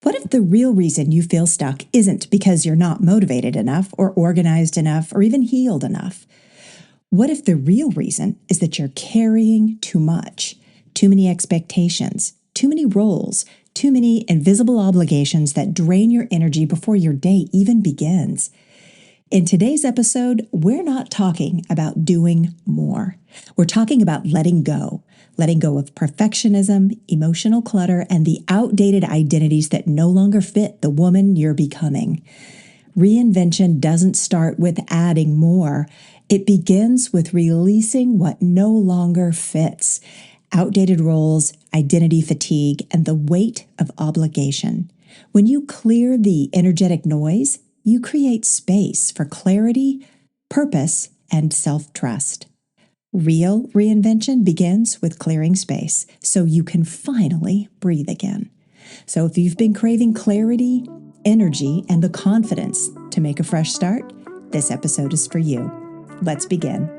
What if the real reason you feel stuck isn't because you're not motivated enough or organized enough or even healed enough? What if the real reason is that you're carrying too much, too many expectations, too many roles, too many invisible obligations that drain your energy before your day even begins? In today's episode, we're not talking about doing more. We're talking about letting go of perfectionism, emotional clutter, and the outdated identities that no longer fit the woman you're becoming. Reinvention doesn't start with adding more. It begins with releasing what no longer fits: outdated roles, identity fatigue, and the weight of obligation. When you clear the energetic noise, you create space for clarity, purpose, and self-trust. Real reinvention begins with clearing space so you can finally breathe again. So if you've been craving clarity, energy, and the confidence to make a fresh start, this episode is for you. Let's begin.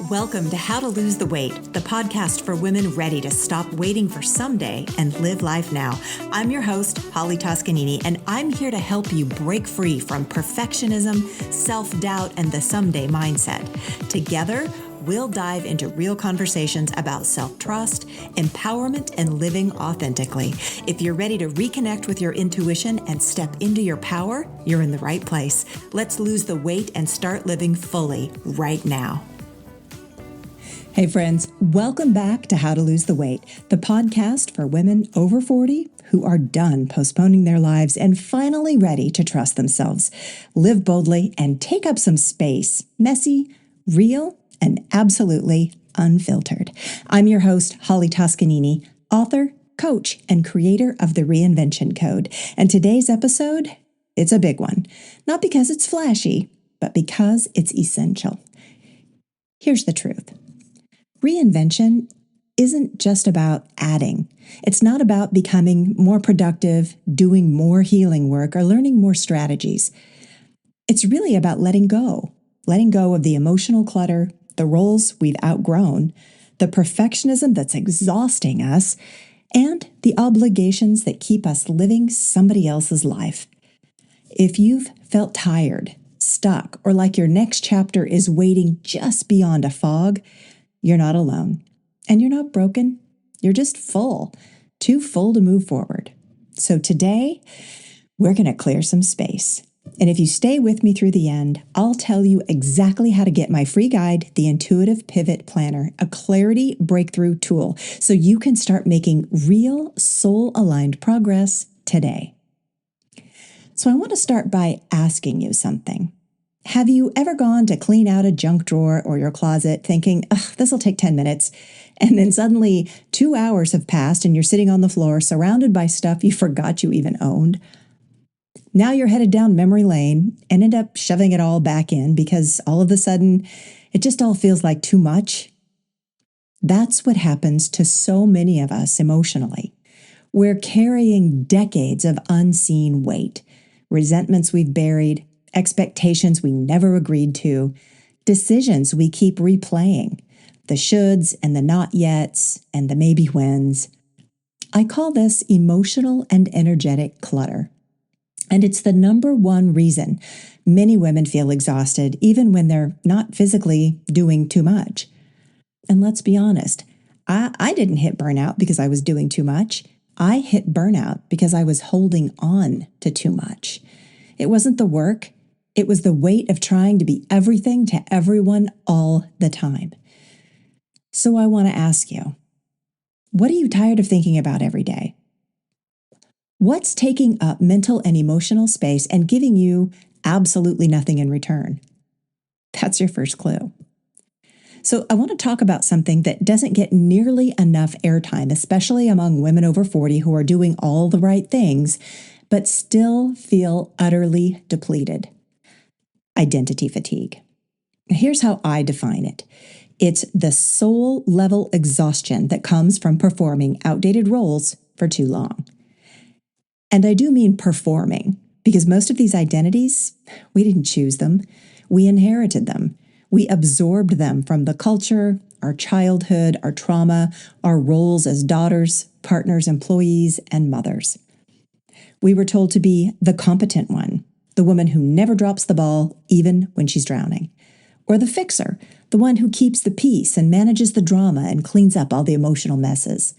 Welcome to How to Lose the Weight, the podcast for women ready to stop waiting for someday and live life now. I'm your host, Holly Toscanini, and I'm here to help you break free from perfectionism, self-doubt, and the someday mindset. Together, we'll dive into real conversations about self-trust, empowerment, and living authentically. If you're ready to reconnect with your intuition and step into your power, you're in the right place. Let's lose the weight and start living fully right now. Hey friends, welcome back to How to Lose the Weight, the podcast for women over 40 who are done postponing their lives and finally ready to trust themselves, live boldly, and take up some space, messy, real, and absolutely unfiltered. I'm your host, Holly Toscanini, author, coach, and creator of the Reinvention Code. And today's episode, it's a big one. Not because it's flashy, but because it's essential. Here's the truth. Reinvention isn't just about adding. It's not about becoming more productive, doing more healing work, or learning more strategies. It's really about letting go of the emotional clutter, the roles we've outgrown, the perfectionism that's exhausting us, and the obligations that keep us living somebody else's life. If you've felt tired, stuck, or like your next chapter is waiting just beyond a fog, you're not alone. And you're not broken. You're just full, too full to move forward. So today, we're going to clear some space. And if you stay with me through the end, I'll tell you exactly how to get my free guide, the Intuitive Pivot Planner, a clarity breakthrough tool, so you can start making real soul-aligned progress today. So I want to start by asking you something. Have you ever gone to clean out a junk drawer or your closet thinking, this will take 10 minutes, and then suddenly 2 hours have passed and you're sitting on the floor surrounded by stuff you forgot you even owned? Now you're headed down memory lane and end up shoving it all back in because all of a sudden it just all feels like too much. That's what happens to so many of us emotionally. We're carrying decades of unseen weight, resentments we've buried, expectations we never agreed to, decisions we keep replaying, the shoulds and the not yets and the maybe whens. I call this emotional and energetic clutter. And it's the number one reason many women feel exhausted even when they're not physically doing too much. And let's be honest, I didn't hit burnout because I was doing too much. I hit burnout because I was holding on to too much. It wasn't the work. It was the weight of trying to be everything to everyone all the time. So I want to ask you, what are you tired of thinking about every day? What's taking up mental and emotional space and giving you absolutely nothing in return? That's your first clue. So I want to talk about something that doesn't get nearly enough airtime, especially among women over 40 who are doing all the right things, but still feel utterly depleted. Identity fatigue. Here's how I define it. It's the soul-level exhaustion that comes from performing outdated roles for too long. And I do mean performing, because most of these identities, we didn't choose them. We inherited them. We absorbed them from the culture, our childhood, our trauma, our roles as daughters, partners, employees, and mothers. We were told to be the competent one, the woman who never drops the ball, even when she's drowning. Or the fixer, the one who keeps the peace and manages the drama and cleans up all the emotional messes.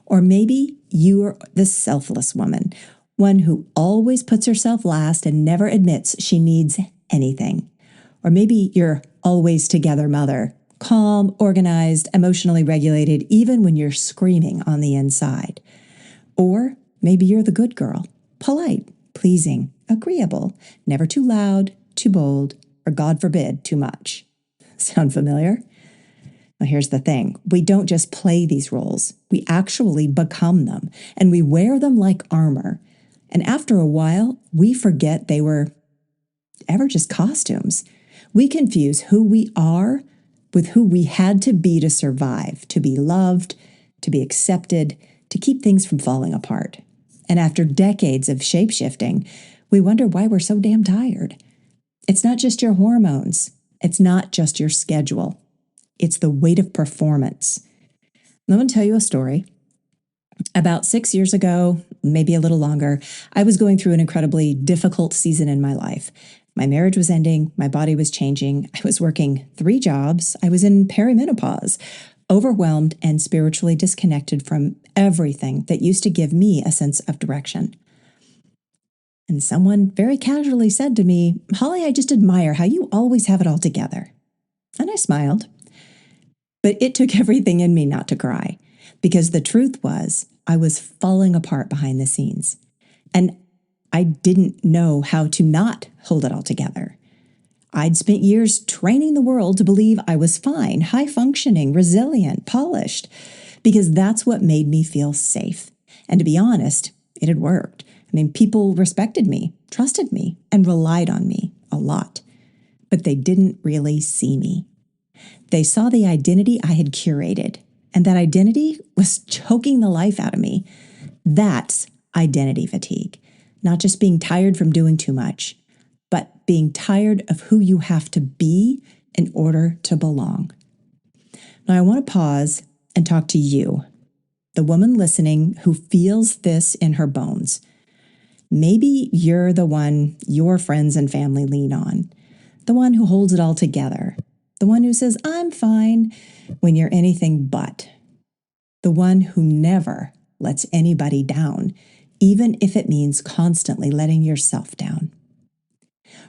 Or maybe you're the selfless woman, one who always puts herself last and never admits she needs anything. Or maybe you're always together mother, calm, organized, emotionally regulated, even when you're screaming on the inside. Or maybe you're the good girl, polite, pleasing, agreeable, never too loud, too bold, or God forbid, too much. Sound familiar? Well, here's the thing. We don't just play these roles. We actually become them, and we wear them like armor. And after a while, we forget they were ever just costumes. We confuse who we are with who we had to be to survive, to be loved, to be accepted, to keep things from falling apart. And after decades of shape-shifting, we wonder why we're so damn tired. It's not just your hormones. It's not just your schedule. It's the weight of performance. I'm going to tell you a story. About 6 years ago, maybe a little longer, I was going through an incredibly difficult season in my life. My marriage was ending. My body was changing. I was working 3 jobs. I was in perimenopause, overwhelmed and spiritually disconnected from everything that used to give me a sense of direction. And someone very casually said to me, "Holly, I just admire how you always have it all together." And I smiled. But it took everything in me not to cry, because the truth was I was falling apart behind the scenes. And I didn't know how to not hold it all together. I'd spent years training the world to believe I was fine, high-functioning, resilient, polished, because that's what made me feel safe. And to be honest, it had worked. I mean, people respected me, trusted me, and relied on me a lot. But they didn't really see me. They saw the identity I had curated, and that identity was choking the life out of me. That's identity fatigue. Not just being tired from doing too much, but being tired of who you have to be in order to belong. Now, I want to pause and talk to you, the woman listening who feels this in her bones. Maybe you're the one your friends and family lean on, the one who holds it all together, the one who says, "I'm fine," when you're anything but, the one who never lets anybody down, even if it means constantly letting yourself down.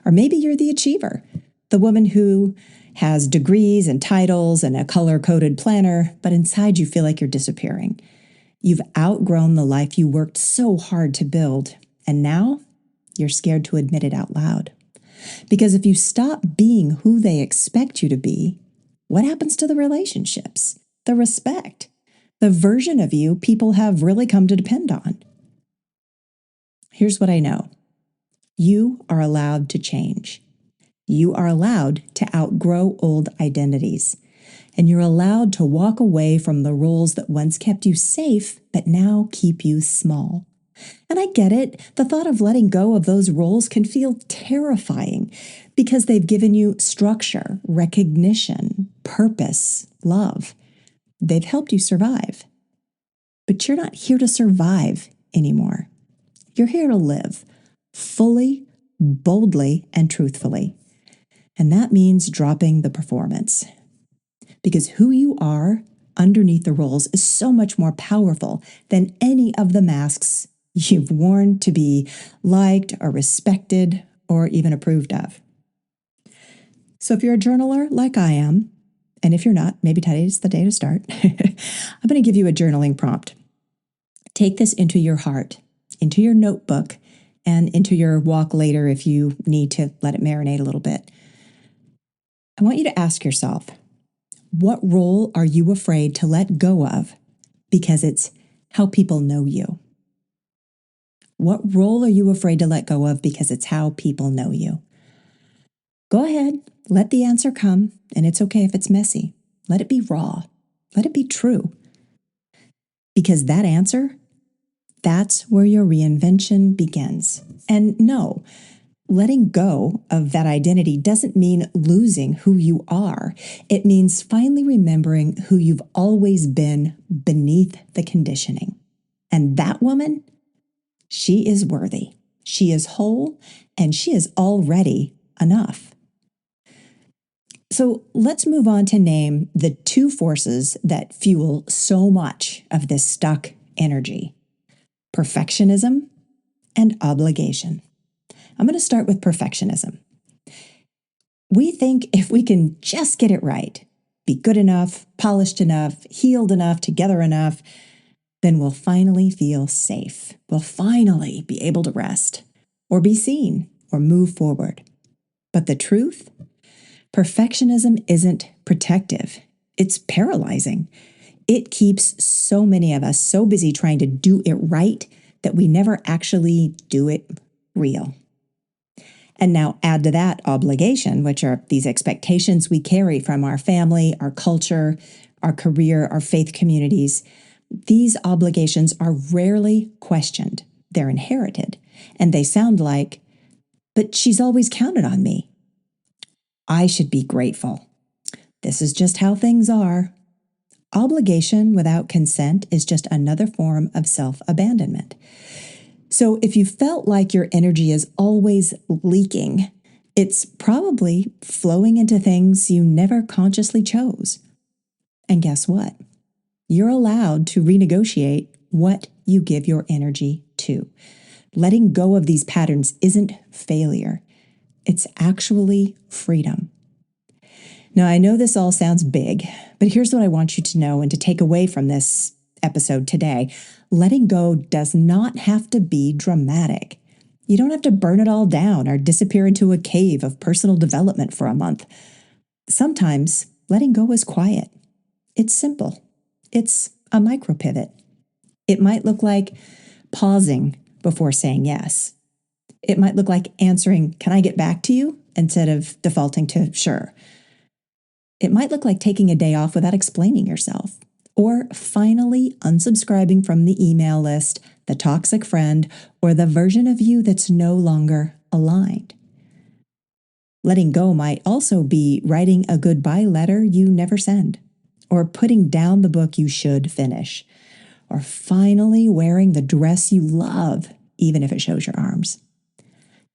Or maybe you're the achiever, the woman who has degrees and titles and a color-coded planner, but inside you feel like you're disappearing. You've outgrown the life you worked so hard to build, and now you're scared to admit it out loud. Because if you stop being who they expect you to be, what happens to the relationships, the respect, the version of you people have really come to depend on? Here's what I know. You are allowed to change. You are allowed to outgrow old identities. And you're allowed to walk away from the roles that once kept you safe, but now keep you small. And I get it. The thought of letting go of those roles can feel terrifying because they've given you structure, recognition, purpose, love. They've helped you survive. But you're not here to survive anymore. You're here to live fully, boldly, and truthfully. And that means dropping the performance. Because who you are underneath the roles is so much more powerful than any of the masks you've worn to be liked or respected or even approved of. So if you're a journaler like I am, and if you're not, maybe today's the day to start, I'm going to give you a journaling prompt. Take this into your heart, into your notebook, and into your walk later if you need to let it marinate a little bit. I want you to ask yourself, what role are you afraid to let go of because it's how people know you? What role are you afraid to let go of because it's how people know you? Go ahead, let the answer come, and it's okay if it's messy. Let it be raw. Let it be true. Because that answer, that's where your reinvention begins. And no, letting go of that identity doesn't mean losing who you are. It means finally remembering who you've always been beneath the conditioning. And that woman, she is worthy. She is whole, and she is already enough. So let's move on to name the two forces that fuel so much of this stuck energy: perfectionism and obligation. I'm going to start with perfectionism. We think if we can just get it right, be good enough, polished enough, healed enough, together enough, then we'll finally feel safe. We'll finally be able to rest or be seen or move forward. But the truth? Perfectionism isn't protective. It's paralyzing. It keeps so many of us so busy trying to do it right that we never actually do it real. And now add to that obligation, which are these expectations we carry from our family, our culture, our career, our faith communities. These obligations are rarely questioned. They're inherited. And they sound like, but she's always counted on me. I should be grateful. This is just how things are. Obligation without consent is just another form of self-abandonment. So if you felt like your energy is always leaking, it's probably flowing into things you never consciously chose. And guess what? You're allowed to renegotiate what you give your energy to. Letting go of these patterns isn't failure. It's actually freedom. Now, I know this all sounds big, but here's what I want you to know and to take away from this episode today. Letting go does not have to be dramatic. You don't have to burn it all down or disappear into a cave of personal development for a month. Sometimes letting go is quiet. It's simple. It's a micro pivot. It might look like pausing before saying yes. It might look like answering, "Can I get back to you?" instead of defaulting to "sure." It might look like taking a day off without explaining yourself, or finally unsubscribing from the email list, the toxic friend, or the version of you that's no longer aligned. Letting go might also be writing a goodbye letter you never send, or putting down the book you should finish, or finally wearing the dress you love, even if it shows your arms.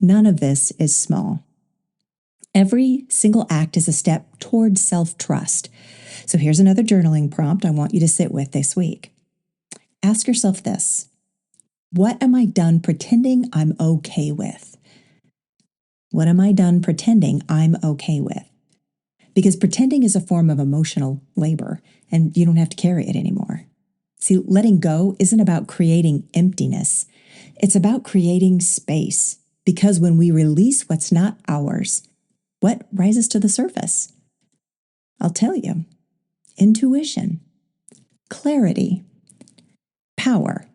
None of this is small. Every single act is a step towards self-trust. So here's another journaling prompt I want you to sit with this week. Ask yourself this: what am I done pretending I'm okay with? What am I done pretending I'm okay with? Because pretending is a form of emotional labor, and you don't have to carry it anymore. See, letting go isn't about creating emptiness. It's about creating space. Because when we release what's not ours, what rises to the surface? I'll tell you. Intuition, clarity, power.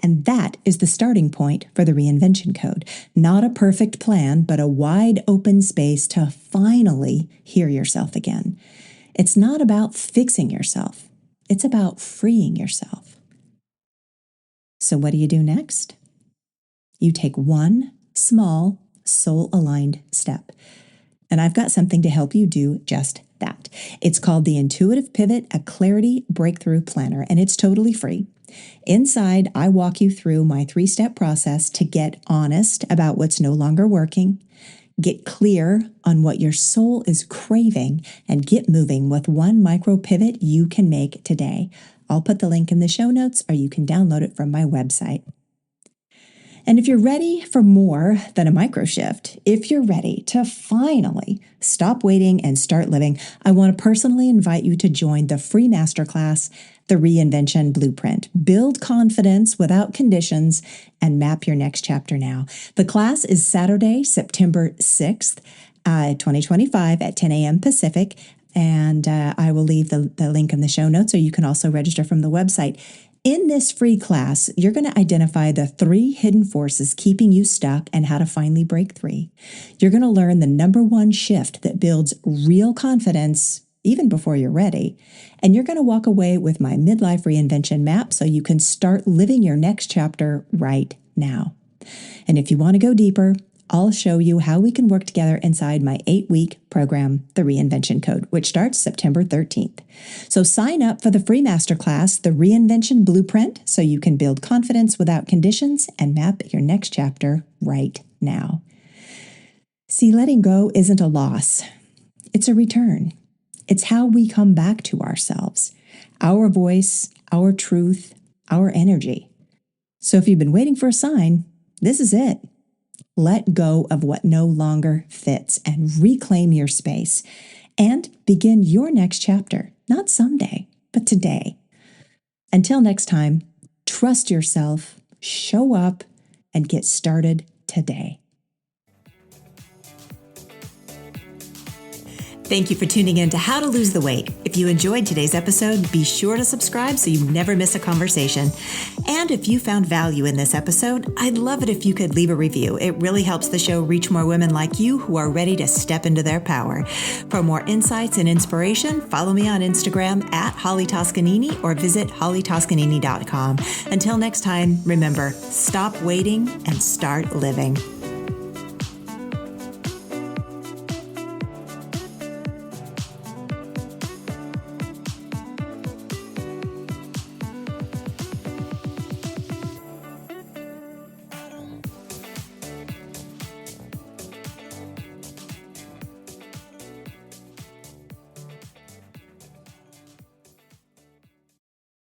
And that is the starting point for the reinvention code. Not a perfect plan, but a wide open space to finally hear yourself again. It's not about fixing yourself. It's about freeing yourself. So what do you do next? You take one small, soul-aligned step. And I've got something to help you do just that. It's called the Intuitive Pivot, a Clarity Breakthrough Planner, and it's totally free. Inside, I walk you through my 3-step process to get honest about what's no longer working, get clear on what your soul is craving, and get moving with one micro pivot you can make today. I'll put the link in the show notes, or you can download it from my website. And if you're ready for more than a micro shift, if you're ready to finally stop waiting and start living, I want to personally invite you to join the free masterclass, The Reinvention Blueprint. Build confidence without conditions and map your next chapter now. The class is Saturday, September 6th, 2025 at 10 a.m. Pacific. And I will leave the link in the show notes, or you can also register from the website. In this free class, you're going to identify the 3 hidden forces keeping you stuck and how to finally break free. You're going to learn the number 1 shift that builds real confidence even before you're ready. And you're going to walk away with my midlife reinvention map so you can start living your next chapter right now. And if you want to go deeper, I'll show you how we can work together inside my 8-week program, The Reinvention Code, which starts September 13th. So sign up for the free masterclass, The Reinvention Blueprint, so you can build confidence without conditions and map your next chapter right now. See, letting go isn't a loss. It's a return. It's how we come back to ourselves, our voice, our truth, our energy. So if you've been waiting for a sign, this is it. Let go of what no longer fits and reclaim your space and begin your next chapter, not someday, but today. Until next time, trust yourself, show up, and get started today. Thank you for tuning in to How to Lose the Weight. If you enjoyed today's episode, be sure to subscribe so you never miss a conversation. And if you found value in this episode, I'd love it if you could leave a review. It really helps the show reach more women like you who are ready to step into their power. For more insights and inspiration, follow me on Instagram at Holly Toscanini or visit hollytoscanini.com. Until next time, remember, stop waiting and start living.